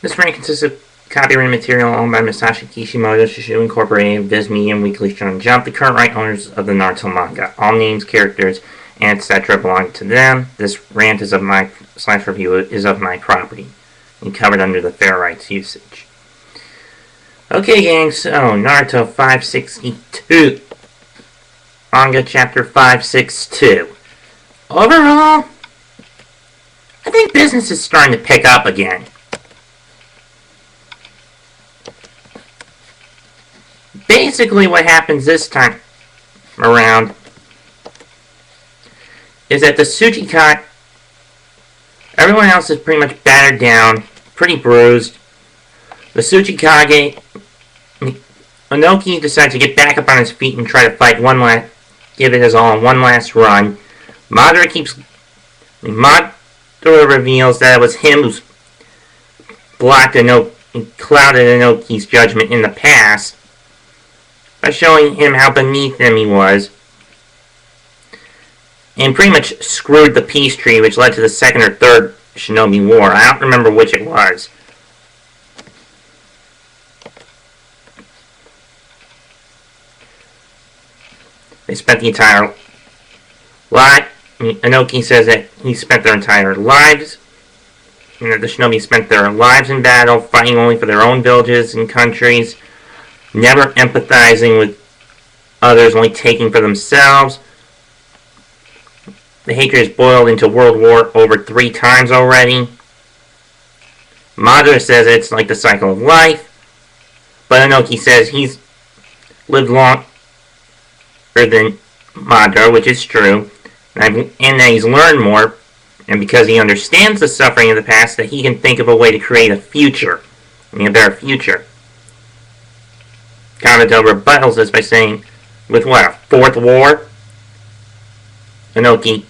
This rant consists of copyrighted material owned by Masashi Kishimoto, Shishu Incorporated, Viz Media, and Weekly Shonen Jump, the current right owners of the Naruto Manga. All names, characters, and etc. belong to them. This rant is of my /review is of my property and covered under the fair rights usage. Okay, gang, so Naruto 562. Manga chapter 562. Overall, I think business is starting to pick up again. Basically, what happens this time around is that the Tsuchikage, everyone else is pretty much battered down, pretty bruised. The Tsuchikage, Inoki decides to get back up on his feet and try to fight give it his all in one last run. Madara reveals that it was him who's blocked and clouded Inoki's judgment in the past by showing him how beneath him he was, and pretty much screwed the peace tree, which led to the second or third Shinobi War. I don't remember which it was. They spent the entire life. Inoki says that he spent their entire lives. The Shinobi spent their lives in battle, fighting only for their own villages and countries, never empathizing with others, only taking for themselves. The hatred has boiled into world war over 3 times already. Madara says it's like the cycle of life, but Inoki says he's lived longer than Madara, which is true, and that he's learned more, and because he understands the suffering of the past, that he can think of a way to create a future, a better future. Kabuto rebuttals this by saying, with what, a 4th war? Inoki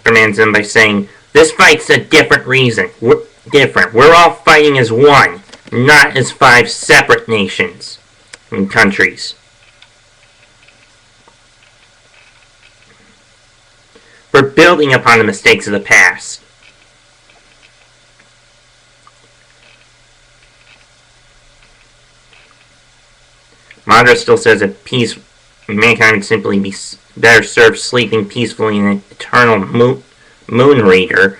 reminds him by saying, this fight's a different reason. We're different. We're all fighting as one, not as 5 separate nations and countries. We're building upon the mistakes of the past. Madara still says that mankind would simply be better served sleeping peacefully in an eternal moon reader.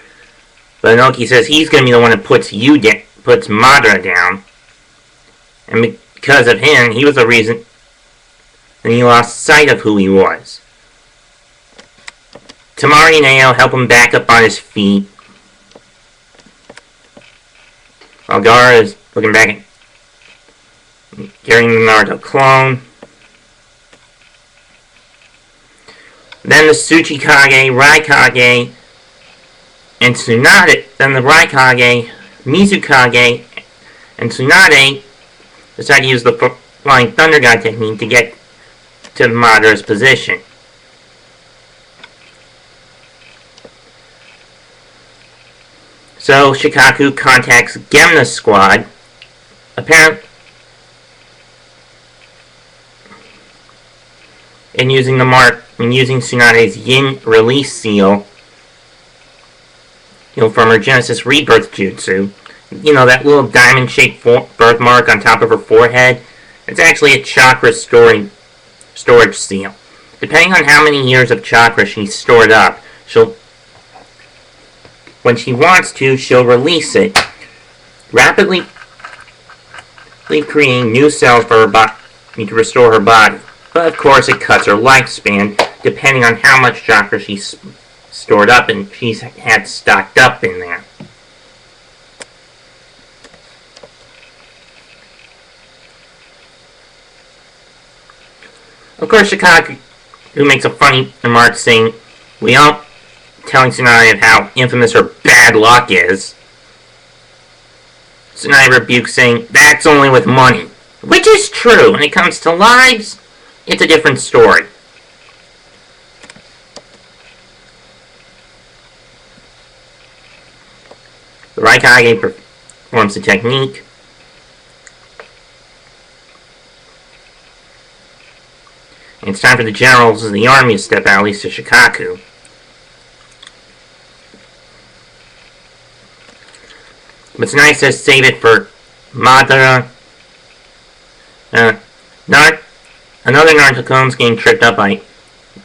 But Inoki says he's going to be the one that puts Madara down. And because of him, he was the reason that he lost sight of who he was. Tamari and Ao help him back up on his feet. While Gaara is looking back at carrying the Naruto clone. Then the Tsuchikage, Raikage, and Tsunade, then the Raikage, Mizukage, and Tsunade decide to use the Flying Thunder God technique to get to Madara's position. So Shikaku contacts Gemna's squad, apparently, and using Tsunade's Yin release seal, from her Genesis Rebirth Jutsu, that little diamond-shaped birthmark on top of her forehead, it's actually a chakra storage seal. Depending on how many years of chakra she's stored up, when she wants to, she'll release it, rapidly creating new cells for her body to restore her body. But of course, it cuts her lifespan, depending on how much chakra she's stored up and she's had stocked up in there. Of course, Shikaku, who makes a funny remark saying, telling Tsunade of how infamous her bad luck is. Tsunade rebukes, saying, that's only with money. Which is true. When it comes to lives, it's a different story. The Raikage performs the technique. And it's time for the generals of the army to step out, at least to Shikaku. But it's nice to save it for Madara. Uh, Another Naruto clone's getting tripped up by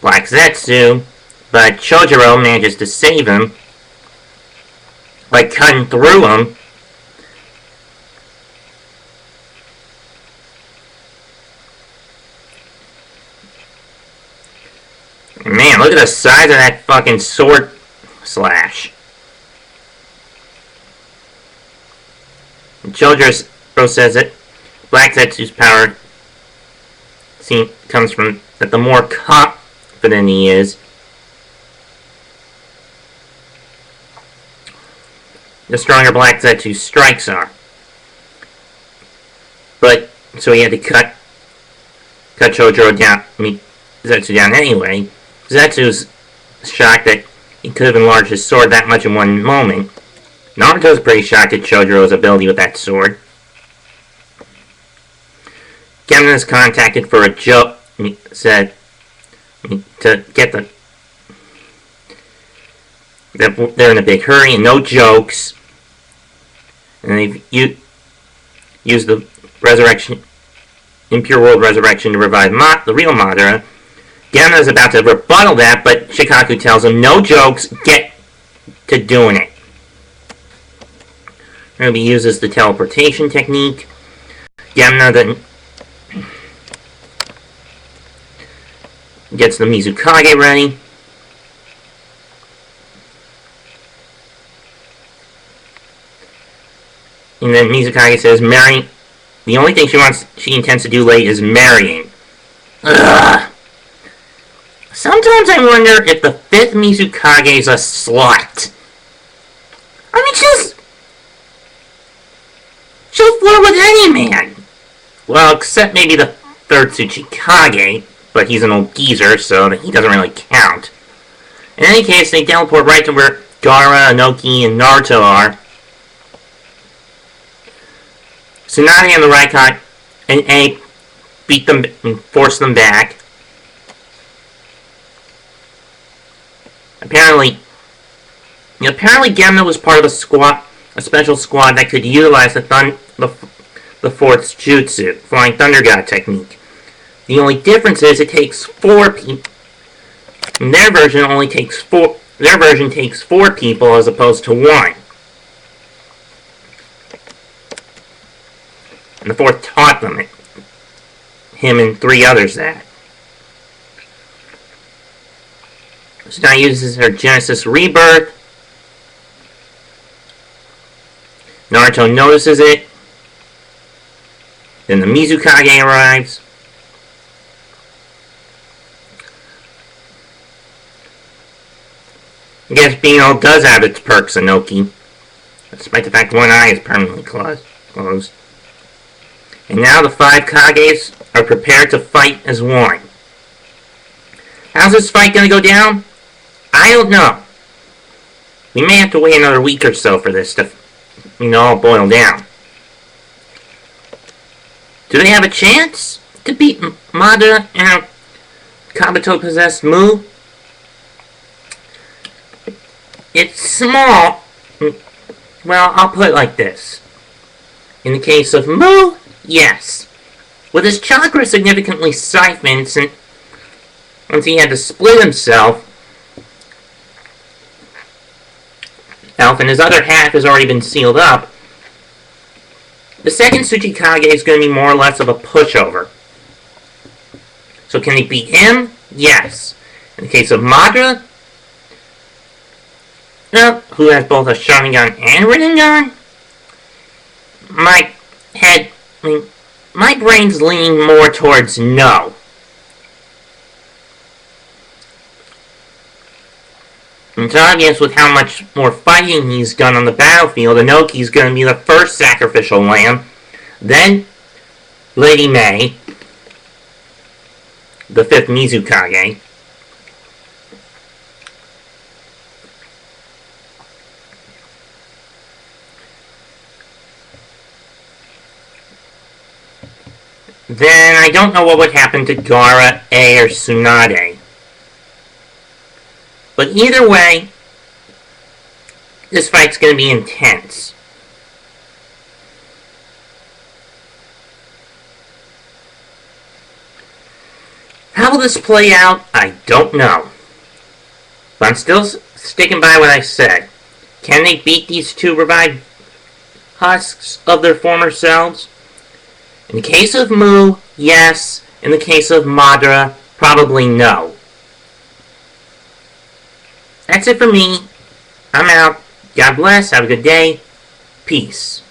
Black Zetsu, but Chojuro manages to save him by cutting through him. Man, look at the size of that fucking sword slash. Chojuro says it. Black Zetsu's power comes from that the more confident he is, the stronger Black Zetsu's strikes are. But so he had to cut Chojuro down. Zetsu down anyway. Zetsu's shocked that he could have enlarged his sword that much in one moment. Naruto's pretty shocked at Chojuro's ability with that sword. Gemna is contacted for a joke. Said to get they're in a big hurry and no jokes, and they've used the resurrection, Impure World Resurrection, to revive the real Madara. Gemna is about to rebuttal that, but Shikaku tells him, no jokes, get to doing it. Ruby uses the teleportation technique. Gemna then gets the Mizukage ready. And then Mizukage says, marrying. The only thing she intends to do late is marrying. Ugh. Sometimes I wonder if the 5th Mizukage is a slut. I mean, she'll flirt with any man. Well, except maybe the 3rd Tsuchikage, but he's an old geezer, so he doesn't really count. In any case, they teleport right to where Gaara, Inoki, and Naruto are. Tsunade and the Raikot and Ape beat them and force them back. Apparently Gemna was part of a special squad that could utilize the 4th Jutsu, Flying Thunder God technique. The only difference is it takes 4 people. Their version takes 4 people as opposed to 1. And the 4th taught them it. Him and 3 others that. So now uses her Genesis Rebirth. Naruto notices it. Then the Mizukage arrives. I guess being old does have its perks, Inoki. Despite the fact one eye is permanently closed. And now the 5 Kages are prepared to fight as one. How's this fight going to go down? I don't know. We may have to wait another week or so for this to, all boil down. Do they have a chance to beat Madara and Kabuto-possessed Mu? It's small. Well, I'll put it like this. In the case of Mu, yes. With his chakra significantly siphoned once he had to split himself, and his other half has already been sealed up, the 2nd Tsuchikage is going to be more or less of a pushover. So can he beat him? Yes. In the case of Madara, who has both a Sharingan and Rinnegan, my brain's leaning more towards no. It's obvious with how much more fighting he's done on the battlefield, Inoki's going to be the first sacrificial lamb, then Lady May, the 5th Mizukage. Then I don't know what would happen to Gaara, A, or Tsunade. But either way, this fight's going to be intense. this play out, I don't know. But I'm still sticking by what I said. Can they beat these two revived husks of their former selves? In the case of Mu, yes. In the case of Madara, probably no. That's it for me. I'm out. God bless. Have a good day. Peace.